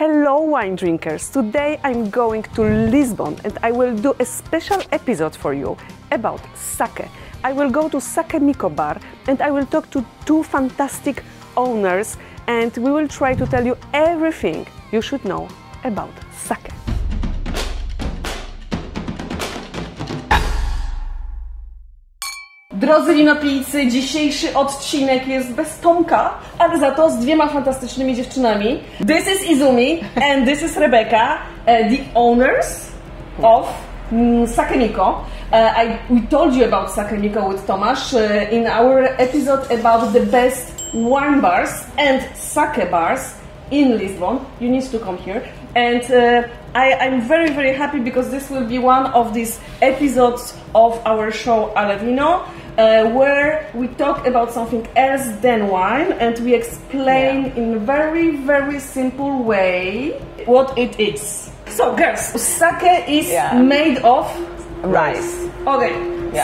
Hello wine drinkers! Today I'm going to Lisbon and I will do a special episode for you about sake. I will go to Sake Miko bar and I will talk to two fantastic owners and we will try to tell you everything you should know about sake. Drodzy winopijcy, dzisiejszy odcinek jest bez Tomka, ale za to z dwiema fantastycznymi dziewczynami. This is Izumi and this is Rebecca, the owners of Sake Miko. We told you about Sake Miko with Tomasz in our episode about the best wine bars and sake bars in Lisbon. You need to come here. And I'm very, very happy because this will be one of these episodes of our show Aladino. Where we talk about something else than wine and we explain in a very, very simple way what it is. So girls, sake is made of rice. Okay,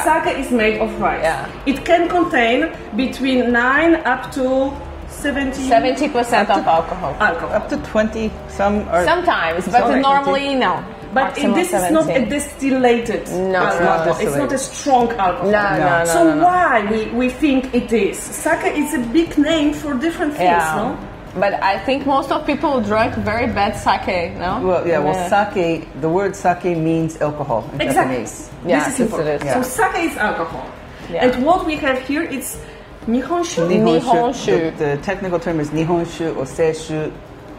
sake is made of rice. It can contain between 9 up to 70% of alcohol. Up to 20, sometimes, but normally no. But this is not a distillated alcohol. It's not a strong alcohol. No. So why we think it is? Sake is a big name for different things, no? But I think most of people drink very bad sake, no? Well, sake, the word sake means alcohol in Japanese. This is important. So sake is alcohol. And what we have here is Nihonshu. Nihonshu. The technical term is Nihonshu or Seishu.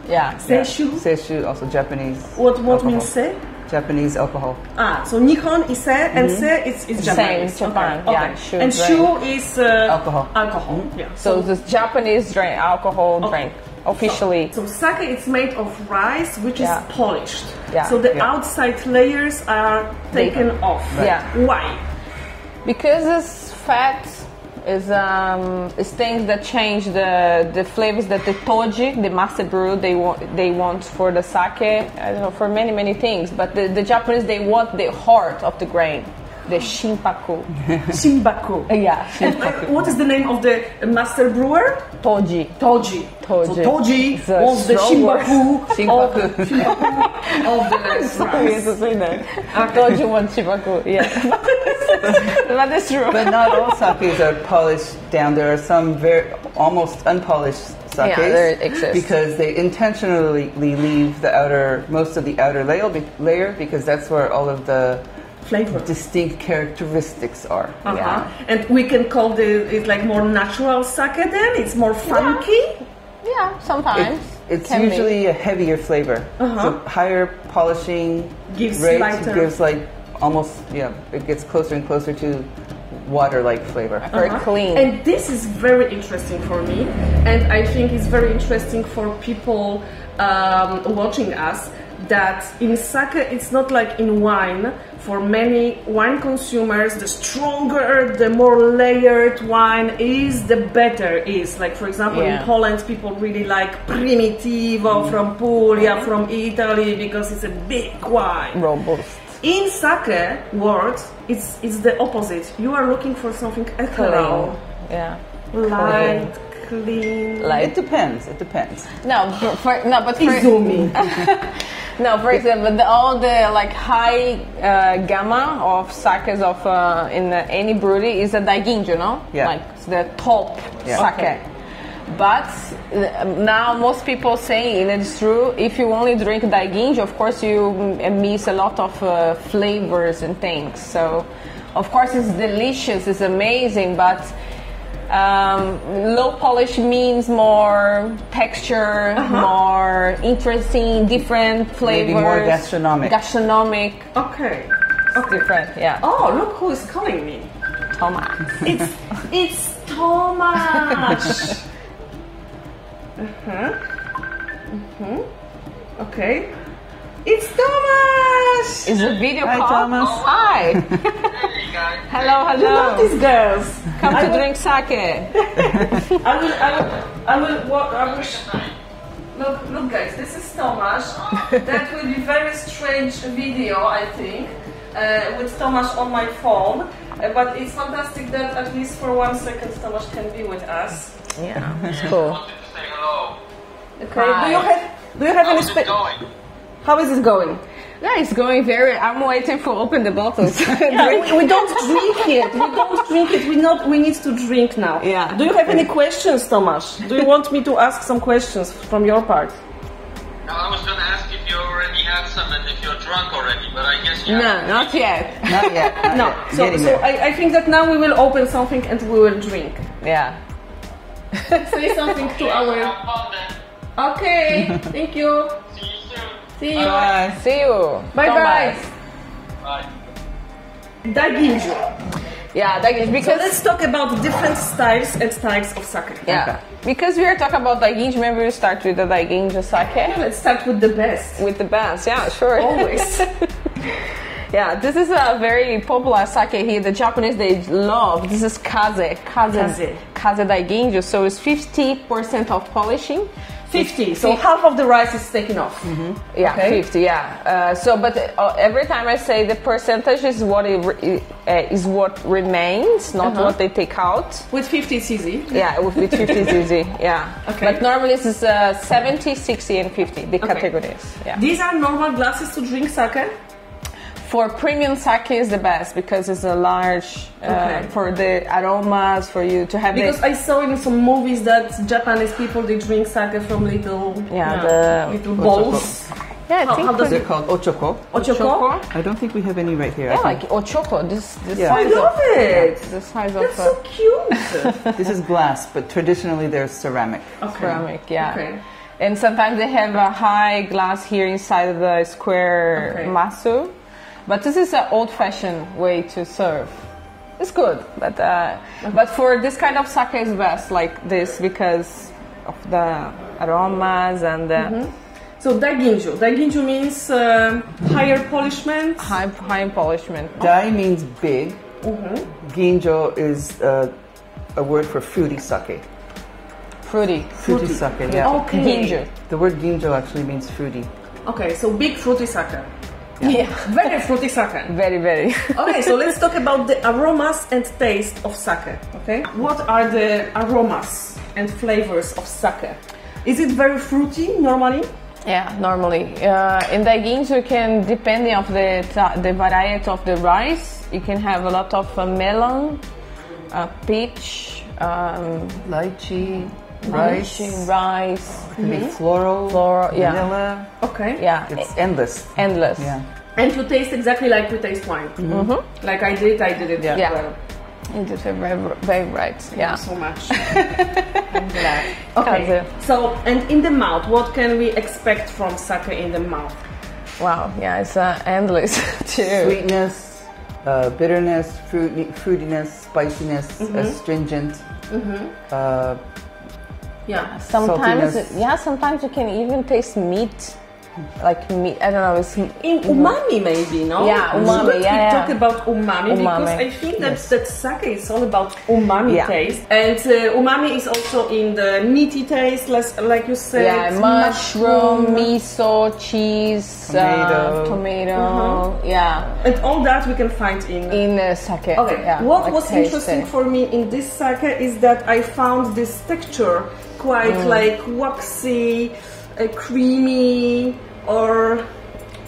Seishu? Seishu, also Japanese. What means se? Japanese alcohol. So Nihon is se and se is Japanese. Same, Japan. Okay. And shu is alcohol. So the Japanese drink alcohol drink officially. So sake is made of rice which is polished. So the outside layers are taken off. Why? Because it's fat. Is things that change the flavors that the toji, the master brew, they want for the sake. I don't know, for many things. But the Japanese, they want the heart of the grain, the shinpaku. Shinpaku. Shinpaku. And what is the name of the master brewer? Toji. So Toji was the shinpaku of the rice. Toji wants shinpaku. But that's true. But not all sakes are polished down. There are some almost unpolished sakes there exists. Because they intentionally leave most of the outer layer because that's where all of the flavor, distinct characteristics are. And we can call it like more natural sake then? It's more funky? Sometimes. It's usually a heavier flavor. So higher polishing gives rates gives like almost, it gets closer and closer to water-like flavor. Very clean. And this is very interesting for me. And I think it's very interesting for people watching us that in sake, it's not like in wine. For many wine consumers, the stronger, the more layered wine is, the better is. Like, for example, in Poland, people really like Primitivo from Puglia, from Italy, because it's a big wine. Robust. In sake world, it's the opposite. You are looking for something ethereal. Light, clean. It depends. But Izumi. For example, all the like high gamma of sakes of in any brewery is a daiginjo, no? Like the top sake. But now most people say, and it's true, if you only drink daiginjo, of course you miss a lot of flavors and things. So, of course, it's delicious, it's amazing, but low polish means more texture, more interesting, different flavors. Maybe more gastronomic. Okay. Different, Oh, look who is calling me. Tomasz. It's Tomasz. Okay. It's Tomasz! It's a video call. Hi, Tomasz. Oh, hi. Hello. You know these girls. Come to drink sake. I will. Look, guys. This is Tomasz. That will be very strange video, I think, with Tomasz on my phone. But it's fantastic that at least for 1 second Tomasz can be with us. It's cool. Okay. Do Do you have How any is it going? How is it going? Yeah, it's going very. I'm waiting for open the bottles. Yeah, we don't drink yet. We don't drink it. We need to drink now. Yeah. Do you have any questions, Tomasz? Do you want me to ask some questions from your part? Now, I was going to ask if you already had some and if you're drunk already, but I guess you No, haven't. not yet. Not yet. Not No. yet. So, Getting so there. I think that now we will open something and we will drink. Yeah. Say something to our. Have fun then. Okay. Thank you. See you soon. See you. Bye. See you. Bye bye. Bye. Daiginjo. Yeah, that is So because let's talk about different styles and types of sake. yeah, because we are talking about daiginjo. Maybe we'll start with the daiginjo sake Let's start with the best. with the bands. Yeah, sure. Always. Yeah, this is a very popular sake here. The Japanese, they love. This is kaze daiginjo. So it's 50% of polishing. 50. So half of the rice is taken off. Yeah, Okay. 50. Yeah. But every time I say the percentage is what is what remains, not what they take out. With 50 it's easy. Yeah, with 50 is easy. Yeah. Okay. But normally this is 70, 60, and 50. The categories. Yeah. These are normal glasses to drink sake. For premium sake is the best because it's a large for the aromas for you to have Because I saw in some movies that Japanese people they drink sake from little little bowls. I think how does They're called ochoko. Ochoko. I don't think we have any right here. yeah, I like ochoko. This Yeah. I size love of it. the size That's of so cute. think this is glass, but traditionally they're ceramic. ceramic. Yeah. Okay. And sometimes they have a high glass here inside of the square Okay. masu. But this is an old-fashioned way to serve. It's good, but for this kind of sake is best like this because of the aromas and the So daiginjo. Daiginjo means higher polishment. high polishment. Dai means big. Ginjo is a word for fruity sake. Fruity. Fruity sake, yeah. Okay. Ginjo. The word ginjo actually means fruity. Okay, so big fruity sake. Yeah. Very fruity sake. Very, very. Okay, so let's talk about the aromas and taste of sake. Okay, what are the aromas and flavors of sake? Is it very fruity normally? Yeah, normally. In daiginjo, you can, depending of the variety of the rice, you can have a lot of melon, peach, Lychee, rice, rice, can be floral, yeah. vanilla. Okay. Yeah, It's endless. endless. Yeah. And you taste exactly like we taste wine. Like I did it Yeah. Yeah. well. It is very, very bright. Yeah. So much. I'm glad. Okay. Kaze. So, and in the mouth, what can we expect from sake in the mouth? Wow. Yeah, it's endless too. Sweetness, bitterness, fruitiness, spiciness, astringent. Yeah. Sometimes, saltiness. sometimes you can even taste meat. Like meat, I don't know. It's In umami, maybe, no? Yeah, umami, Should yeah, we talk yeah. about umami? Because Umami, I think that sake is all about umami Yeah. taste, and umami is also in the meaty taste, like you said. yeah, mushroom, miso, cheese, tomato. Yeah, and all that we can find in. sake. Okay. Yeah, What like was tasty. interesting for me in this sake is that I found this texture quite like waxy, creamy, or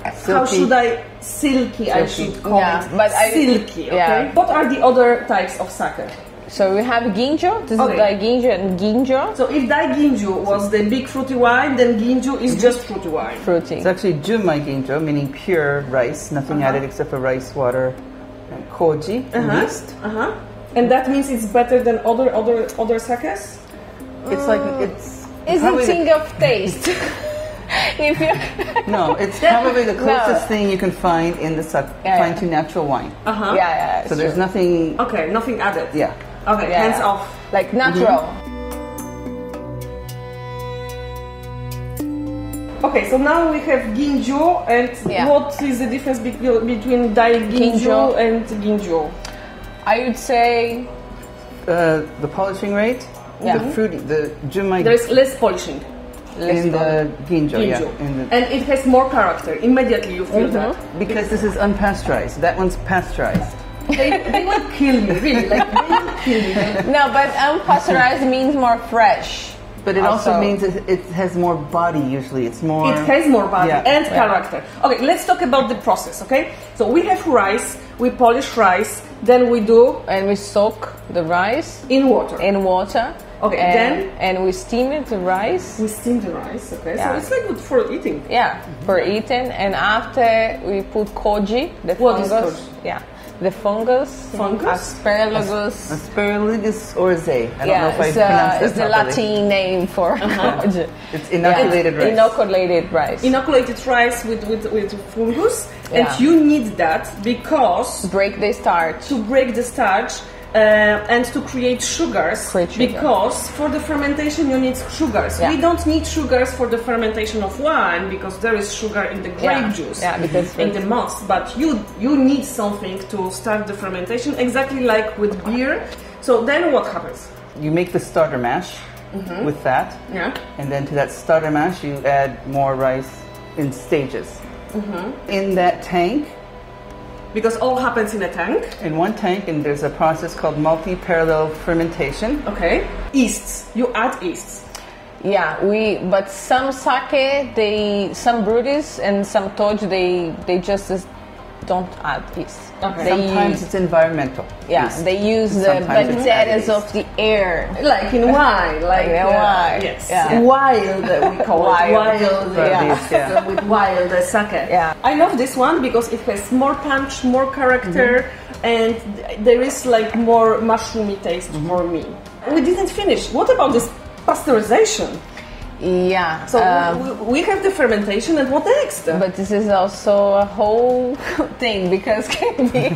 how Silky. should I silky? I should call Yeah, it but silky. Okay. yeah. What are the other types of sake? So we have ginjo. This Okay. is daiginjo and ginjo. So if daiginjo was the big fruity wine, then ginjo is just fruity wine. Fruity. It's actually junmai ginjo, meaning pure rice, nothing added except for rice, water, and koji, and yeast. And that means it's better than other sakes. It's like it's It's a probably thing of taste. If you no, it's probably the closest thing you can find in the find to natural wine. yeah, So there's nothing. Okay, nothing added. Yeah. Okay, Yeah. hands off. like natural. Okay, so now we have ginjo, and Yeah. what is the difference between daiginjo Ginjo. and ginjo? I would say The polishing rate, Yeah. the fruity, the junmai There's less polishing. in the ginjo, yeah. Ginjo. In the, And it has more character. Immediately you feel that. because this is unpasteurized. That one's pasteurized. They will kill me, really. Like, they will kill me. no, but unpasteurized means more fresh. But it also means it has more body usually. It's more... It has more body and Yeah. character. Okay, let's talk about the process, okay? So we have rice, we polish rice, then we do... And we soak the rice In water. in water. Okay, and we steam it, the rice. We steam the rice, okay? Yeah. So it's like good for eating. Yeah, for eating. And after we put koji, the What is fungus. koji? Yeah, the fungus. Fungus? Asparagus. Asparagus orzae. I don't know if I it's, pronounced that it's the properly. Latin name for koji. It's inoculated rice. Inoculated rice. Inoculated rice with fungus, Yeah. and you need that because Break the starch. to break the starch and to create sugars, Create sugar. because for the fermentation you need sugars. Yeah. We don't need sugars for the fermentation of wine because there is sugar in the grape Yeah. juice, Yeah, because in the must. But you need something to start the fermentation, exactly like with beer. So then what happens? You make the starter mash with that. Yeah. And then to that starter mash, you add more rice in stages. In that tank, Because all happens in a tank. in one tank, and there's a process called multi-parallel fermentation. Okay. Yeasts. You add yeasts. Yeah, but some sake, some breweries and some toji, they just don't add yeast. Okay. They Sometimes use, it's environmental. yeah, yeast. they use the Sometimes it's bacteria added of the air. Like in wine, like in wine, yes, yeah. wild we call Wild. it, wild, Yeah. So with wild sake. Yeah. I love this one because it has more punch, more character, and there is like more mushroomy taste for me. We didn't finish. What about this pasteurization? Yeah. So we have the fermentation, and what next? but this is also a whole thing because can be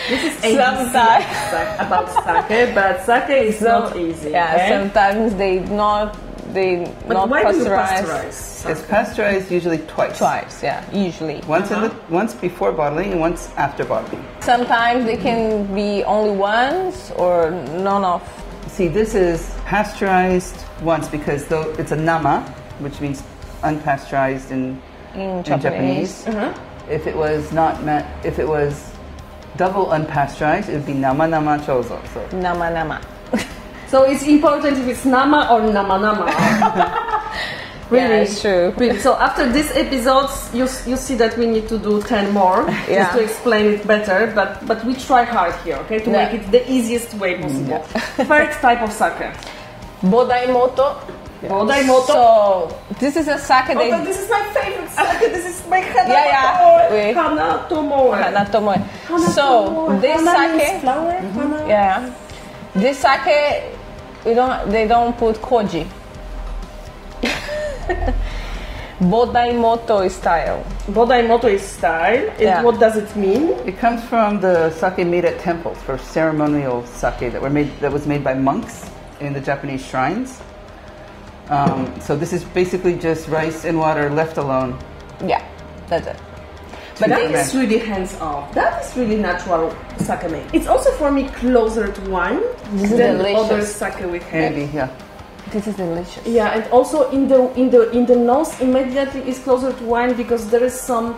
This is sometimes about sake, but sake is not easy. Yeah, okay? sometimes they not But why do you pasteurize pasteurize? It's pasteurized usually twice. twice. Yeah, usually. Once before bottling and once after bottling. Sometimes they can be only once or none of. See, this is pasteurized once because though it's a nama, which means unpasteurized in Japanese. If it was if it was double unpasteurized, it would be nama nama chozo. So Nama nama. So it's important if it's nama or nama nama. Really, Yeah, it's true. Really. So after this episodes, you see that we need to do 10 more Yeah. just to explain it better. But we try hard here, okay, to Yeah. make it the easiest way possible. First type of sake, Bodaimoto. Bodaimoto. So this is a sake Oh, they this is my favorite sake. This is my Hana Yeah. Tomoe. Hana Tomoe. Hanatomoe. Hana So Tomoe. this Hana means sake, flower. Hana. yeah, this sake, they don't put koji. Bodaimoto style. Bodaimoto is style. Yeah. What does it mean? it comes from the sake made at temples for ceremonial sake that was made by monks in the Japanese shrines. So this is basically just rice and water left alone. Yeah, that's it. But that Okay. is really hands off. That is really natural sake make. It's also for me closer to wine This is than delicious. other sake we have. Maybe, yeah. This is delicious. Yeah, and also in the nose immediately is closer to wine because there is some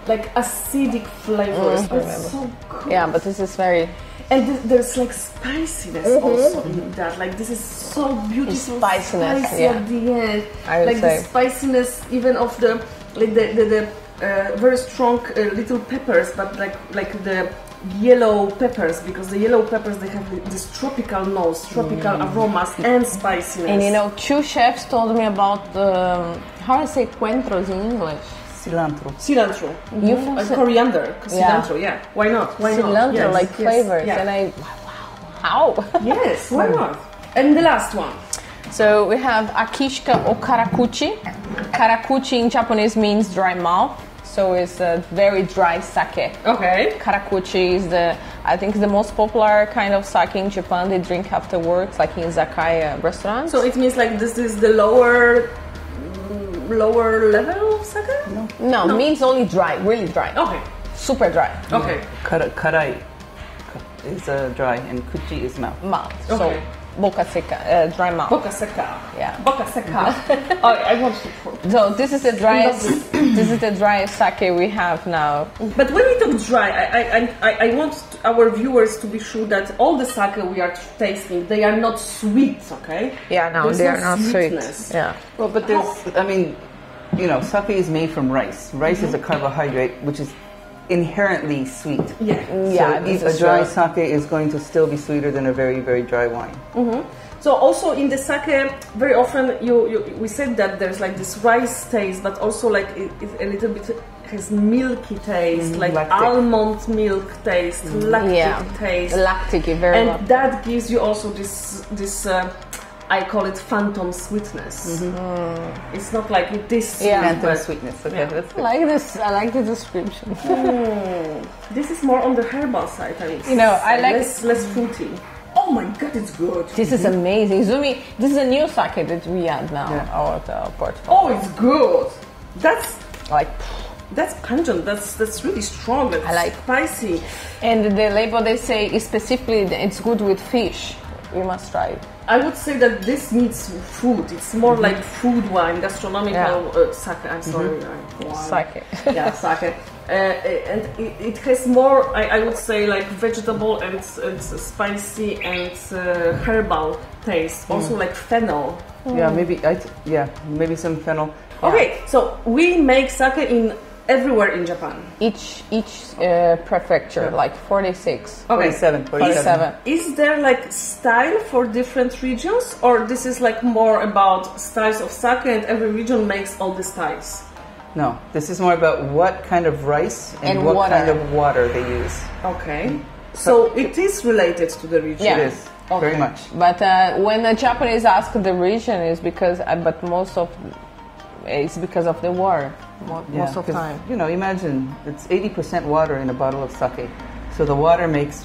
like acidic flavors. It's so good. Yeah, but this is very And there's like spiciness also in that. Like this is so beautiful. Spiciness, spicy yeah. at the end. I would Like say. the spiciness even of the like the very strong little peppers, but like the yellow peppers, because the yellow peppers they have this tropical nose, tropical aromas and spiciness. And you know, two chefs told me about how I say cuentros in English. Cilantro. cilantro, You coriander, Yeah. cilantro. Yeah, why not? Why not? Cilantro, Yes, like yes, flavors, yeah. and I how? Yes, why not? And the last one. So we have akishika or karakuchi. Karakuchi in Japanese means dry mouth, so it's a very dry sake. Okay. Karakuchi is I think the most popular kind of sake in Japan. They drink afterwards, like in izakaya restaurants. So it means like this is the lower level of sake? no, means only dry, really dry, Okay. super dry Okay. Karai is dry and kuchi is mouth. mouth. Okay. So boca seca, dry mouth. Boca seca. Yeah. Boca seca. I want to. So this is the driest. This is the driest sake we have now. But when we talk dry, I want our viewers to be sure that all the sake we are tasting, they are not sweet, okay? Yeah, no, There's they no are not sweetness. sweet. Yeah. Well, but there's, I mean, you know, sake is made from rice. Rice is a carbohydrate, which is inherently sweet. Yeah. Yeah, So this a is dry true. sake is going to still be sweeter than a very, very dry wine. So also in the sake, very often we said that there's like this rice taste, but also like it a little bit has milky taste, like lactic. almond milk taste, lactic taste, Lactic, very and lactic. that gives you also this I call it phantom sweetness. It's not like this. Yeah. Phantom but sweetness. Okay, Yeah. that's I good. like this. I like the description. this is more on the herbal side. I mean, You know, I like- less fruity. Oh my god, it's good. This is amazing, Zumi. This is a new sake that we add now our portfolio. Oh, it's good. Like, That's pungent. That's really strong. That's I like- spicy. and the label they say is specifically that it's good with fish. We must try it. I would say that this needs food. It's more like food wine, gastronomical sake. I'm sorry, wine. Sake. Yeah, sake. And it has more, I would say, like vegetable and spicy and herbal taste. Also like fennel. Yeah, maybe some fennel. Okay, so we make sake in everywhere in Japan. Each prefecture, like 46. Okay. 47. Is there like style for different regions, or this is like more about styles of sake and every region makes all the styles? No, this is more about what kind of rice and, And what water. kind of water they use. Okay. So it is related to the region. Yeah. It is, very much. But when the Japanese ask the region, is because, but most of it's because of the water. Most of the 'cause, time. you know, imagine it's 80% water in a bottle of sake. So the water makes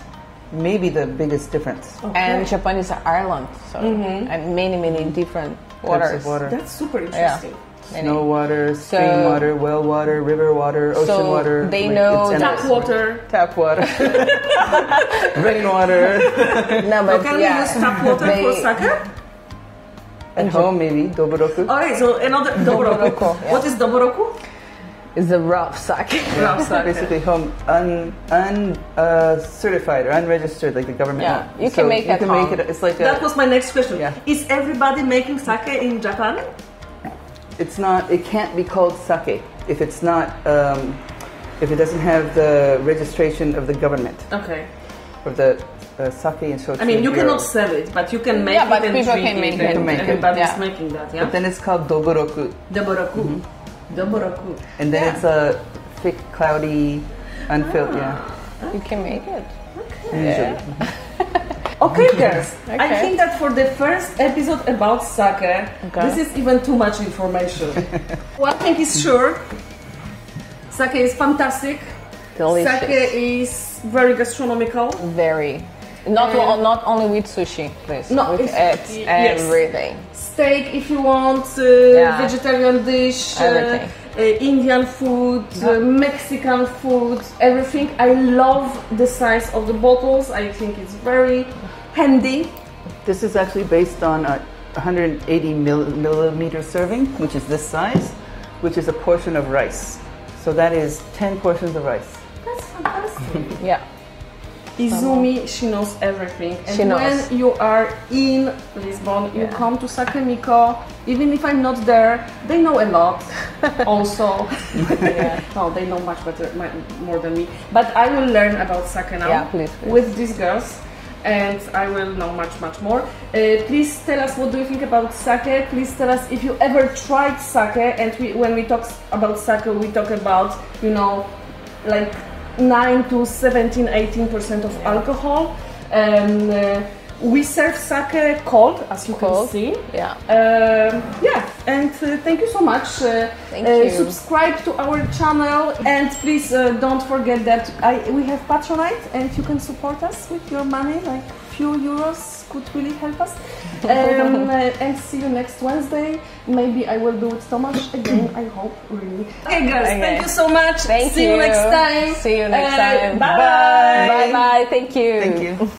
maybe the biggest difference. And Japan is an island, so and many different waters. Types of water. That's super interesting. Many. Snow water, stream water, well water, river water, ocean So water. they know it's Tap endless. water. Tap water. Rainwater. No, but Can we use tap water for sake? At home, maybe. Doboroku. Okay, so another doboroku. Doboroku, yeah. What is doboroku? it's a rough sake. Rough sake. Basically, home certified or unregistered, like the government. Yeah, won't. you can make you at can home. make it. It's like That was my next question. Yeah. Is everybody making sake in Japan? It's not. It can't be called sake if it's not. If it doesn't have the registration of the government Okay. or the sake and shochu. I mean, you bureau. cannot sell it, but you can make Yeah, it but and people drink can make it. it. And Can make it. everybody's Yeah. making that, yeah? But then it's called doboroku, Doboroku. Doboroku. and then Yeah. it's a thick, cloudy, unfilled. Yeah, You can make it. usually. Okay, girls. I Okay. think that for the first episode about sake, this is even too much information. One thing is sure, sake is fantastic. Delicious. Sake is very gastronomical. Very. Not only with sushi, please. No, with it's- yes. everything. Steak if you want, Yeah. vegetarian dish, Everything. Indian food, Mexican food, everything. I love the size of the bottles. I think it's very handy. This is actually based on a 180 millimeter serving, which is this size, which is a portion of rice. So that is 10 portions of rice. That's fantastic. Yeah. Izumi, she knows everything. And She knows. when you are in Lisbon, you come to Sakemiko, even if I'm not there, they know a lot also. No, they know much better, more than me. But I will learn about sake now Yeah, please. with these girls. And I will know much more. Please tell us what do you think about sake. Please tell us if you ever tried sake. And when we talk about sake, we talk about, you know, like 9 to 17, 18% of alcohol. We serve sake cold, as you can see. Yeah. And thank you so much. Thank you. Subscribe to our channel, and please don't forget that we have Patronite, and you can support us with your money. Like few euros could really help us. And see you next Wednesday. Maybe I will do with Tomasz again. I hope, really. Okay, guys. Okay. Thank you so much. Thank See you next time. See you next time. Bye. Bye. Bye. Thank you. Thank you.